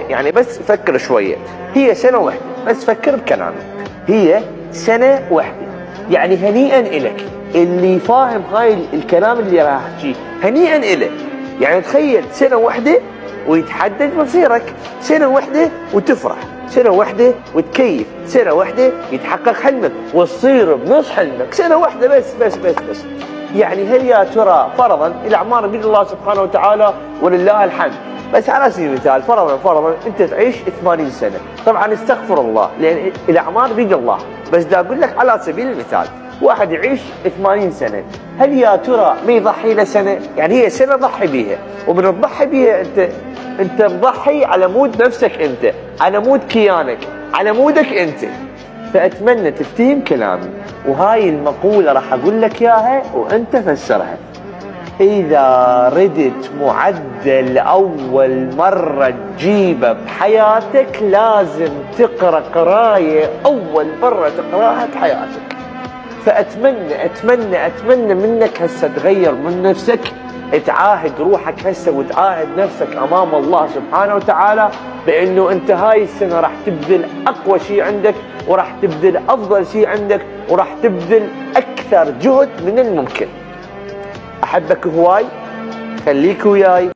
يعني بس فكر شوية، هي سنة واحدة، بس فكر بكلامي، هي سنة واحدة. يعني هنيئا إلك اللي فاهم هاي الكلام اللي راح احكيه، هنيئا إلك. يعني تخيل سنة واحدة ويتحدد مصيرك، سنة واحدة وتفرح، سنة واحدة وتكيف، سنة واحدة يتحقق حلمك وتصير بنص حلمك، سنة واحدة بس بس بس بس. يعني هل يا ترى فرضا الأعمار بيد الله سبحانه وتعالى ولله الحمد، بس على سبيل المثال فرضا انت تعيش 80 سنة، طبعا استغفر الله لأن الأعمار بيد الله، بس دا أقول لك على سبيل المثال واحد يعيش 80 سنة، هل يا ترى ما يضحي له سنة؟ يعني هي سنة ضحي بيها، ومن تضحي بيها انت مضحي على مود نفسك انت، على مود كيانك، على مودك انت. فأتمنى تفتهم كلامي، وهاي المقولة راح أقول لك إياها وأنت فسرها. إذا ردت معدل أول مرة تجيبه بحياتك لازم تقرأ قراية أول مرة تقرأها بحياتك. فأتمنى منك هسه تغير من نفسك، تعاهد روحك هسه وتعاهد نفسك أمام الله سبحانه وتعالى بأنه أنت هاي السنة راح تبذل أقوى شيء عندك، وراح تبذل أفضل شيء عندك، وراح تبذل أكثر جهد من الممكن. أحبك هواي، خليك وياي.